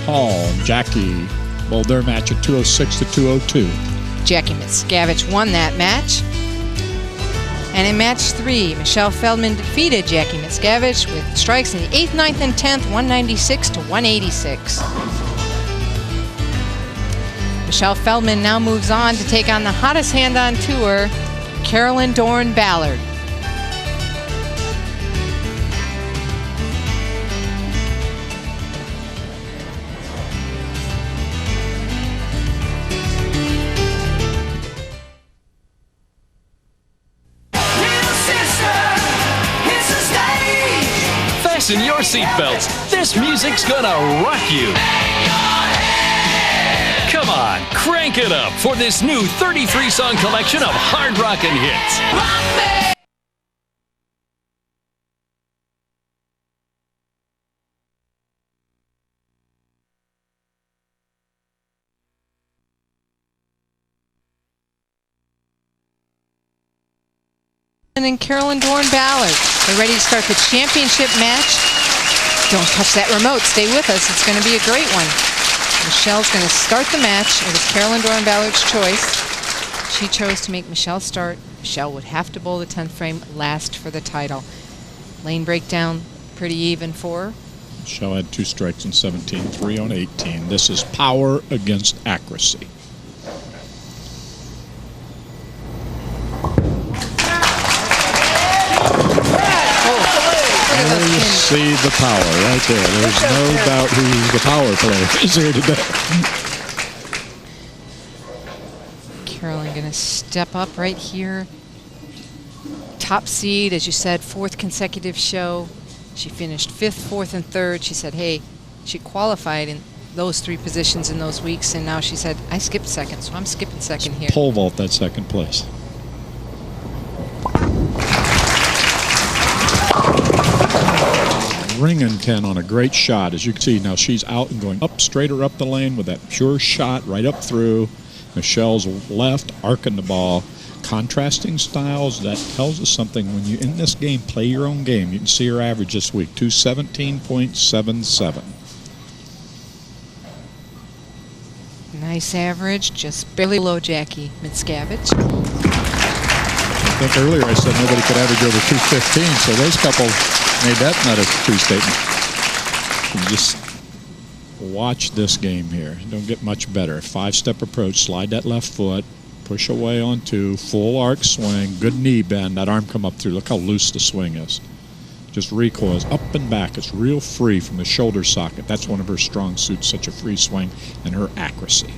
Hall. Jackie bowled their match at 206 to 202. Jackie Miscavige won that match. And in match 3, Michelle Feldman defeated Jackie Miscavige with strikes in the 8th, 9th, and 10th, 196 to 186. Michelle Feldman now moves on to take on the hottest hand on tour, Carolyn Dorn Ballard. Fasten your seatbelts. This music's gonna rock you. Come on, crank it up for this new 33-song collection of hard rockin' hits. And Carolyn Dorn Ballard. They're ready to start the championship match. Don't touch that remote. Stay with us. It's going to be a great one. Michelle's going to start the match. It was Carolyn Dorn Ballard's choice. She chose to make Michelle start. Michelle would have to bowl the 10th frame last for the title. Lane breakdown pretty even for her. Michelle had 2 strikes in 17, 3 on 18. This is power against accuracy. There you see the power right there. There's no doubt who the power player is here today. Carolyn going to step up right here. Top seed, as you said, 4th consecutive show. She finished 5th, 4th, and 3rd. She said, hey, she qualified in those 3 positions in those weeks, and now she said, I skipped 2nd, so I'm skipping 2nd here. Pole vault that 2nd place. Ringing 10 on a great shot. As you can see, now she's out and going up, straighter up the lane with that pure shot right up through. Michelle's left, arcing the ball. Contrasting styles, that tells us something. When you in this game, play your own game. You can see her average this week, 217.77. Nice average, just barely below Jackie Miscavige. I think earlier I said nobody could average over 215, so those couple made that not a true statement. You just watch this game here. Don't get much better. 5-step approach, slide that left foot, push away on 2, full arc swing, good knee bend, that arm come up through. Look how loose the swing is. Just recoils up and back. It's real free from the shoulder socket. That's one of her strong suits, such a free swing, and her accuracy.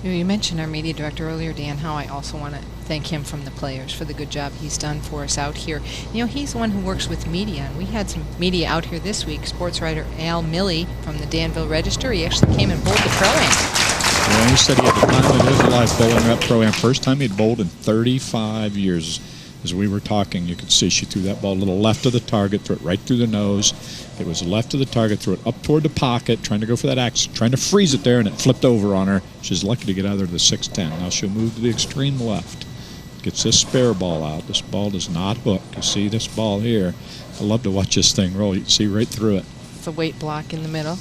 You mentioned our media director earlier, Dan, how I also want to thank him from the players for the good job he's done for us out here. You know, he's the one who works with media, and we had some media out here this week. Sports writer Al Milley from the Danville Register, he actually came and bowled the Pro-Am. Well, he said he had the time of his life bowling that Pro-Am. First time he'd bowled in 35 years. As we were talking, you could see she threw that ball a little left of the target, threw it right through the nose. It was left of the target, threw it up toward the pocket, trying to go for that action, trying to freeze it there, and it flipped over on her. She's lucky to get out of there to the 610. Now she'll move to the extreme left. Gets this spare ball out. This ball does not hook. You see this ball here. I love to watch this thing roll. You can see right through it. It's a weight block in the middle.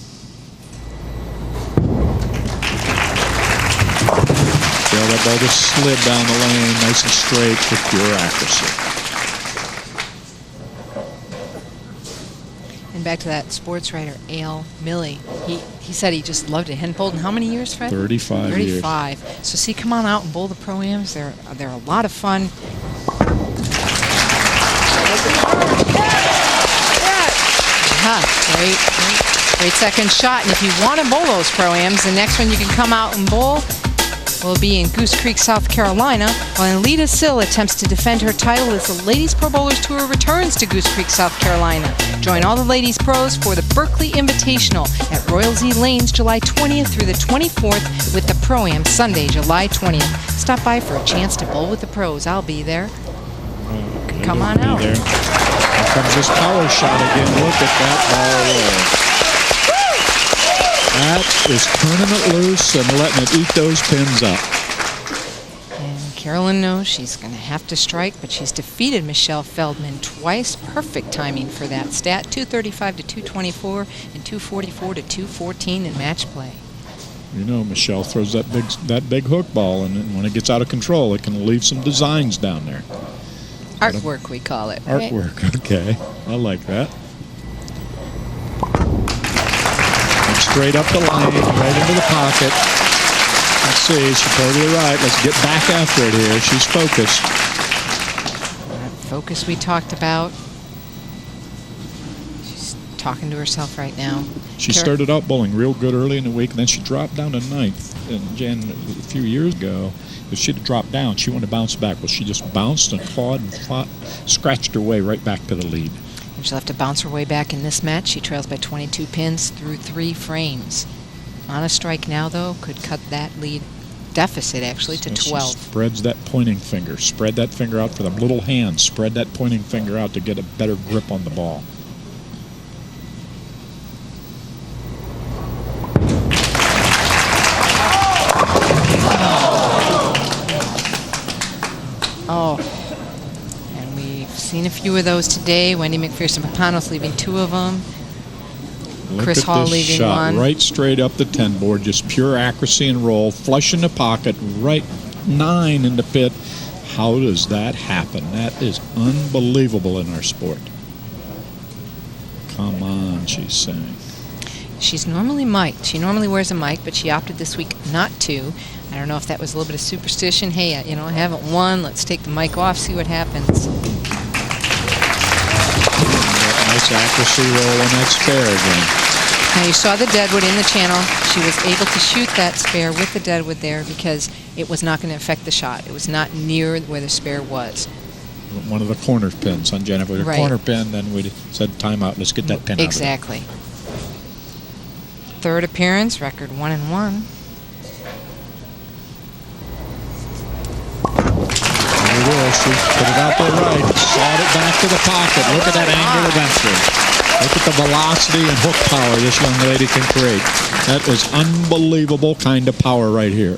Yeah, that ball just slid down the lane, nice and straight with pure accuracy. And back to that sports writer, Al Milley. He said he just loved it. Hadn't bowled in how many years, Fred? 35 years. 35. So see, come on out and bowl the Pro-Ams. They're a lot of fun. Great second shot. And if you want to bowl those Pro-Ams, the next one you can come out and bowl will be in Goose Creek, South Carolina, while Alita Sill attempts to defend her title as the Ladies Pro Bowlers Tour returns to Goose Creek, South Carolina. Join all the ladies pros for the Berkeley Invitational at Royal Z Lanes, July 20th through the 24th, with the Pro-Am Sunday, July 20th. Stop by for a chance to bowl with the pros. I'll be there. Come on out. Here comes this power shot again. Look at that ball roll. That is turning it loose and letting it eat those pins up. And Carolyn knows she's going to have to strike, but she's defeated Michelle Feldman twice. Perfect timing for that stat. 235 to 224 and 244 to 214 in match play. You know, Michelle throws that big hook ball, and when it gets out of control, it can leave some designs down there. Artwork, we call it. Right? Artwork, okay. I like that. And straight up the line, right into the pocket. Let's see, she's totally right. Let's get back after it here. She's focused. That focus we talked about. She's talking to herself right now. She started out bowling real good early in the week, and then she dropped down to ninth. And Jen, a few years ago, if she'd dropped down, she wanted to bounce back. Well, she just bounced and clawed and fought, scratched her way right back to the lead. And she'll have to bounce her way back in this match. She trails by 22 pins through 3 frames. On a strike now, though, could cut that lead deficit, actually, to 12. She spreads that pointing finger. Spread that finger out for them little hands. Spread that pointing finger out to get a better grip on the ball. Oh, and we've seen a few of those today. Wendy McPherson-Papanos leaving 2 of them. Look Chris at Hall this leaving shot, 1. right straight up the 10 board, just pure accuracy and roll, flush in the pocket, right 9 in the pit. How does that happen? That is unbelievable in our sport. Come on, she's saying. She's normally mic'd. She normally wears a mic, but she opted this week not to. I don't know if that was a little bit of superstition. Hey, I haven't won. Let's take the mic off, see what happens. Nice accuracy roll on that spare again. Now you saw the deadwood in the channel. She was able to shoot that spare with the deadwood there because it was not going to affect the shot. It was not near where the spare was. One of the corner pins on Jennifer. The Right. corner pin, then we said timeout. Let's get that pin Exactly. out of Third appearance, record 1-1. There it is. She put it out there right. Sawed it back to the pocket. Look at that angular venture. Look at the velocity and hook power this young lady can create. That is unbelievable kind of power right here.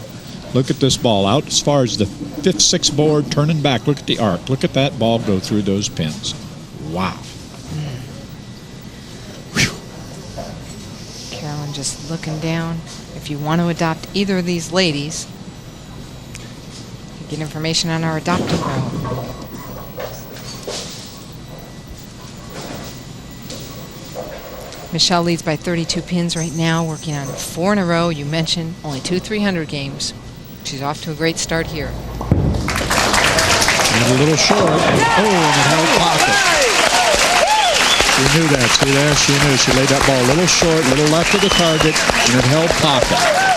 Look at this ball out as far as the 5th, 6th board, turning back. Look at the arc. Look at that ball go through those pins. Wow. Carolyn just looking down. If you want to adopt either of these ladies, you get information on our adopting row. Michelle leads by 32 pins right now, working on 4 in a row. You mentioned only 2 300 games. She's off to a great start here. And a little short. Oh, and it held pocket. She knew that. See there? She knew. She laid that ball a little short, a little left of the target, and it held pocket.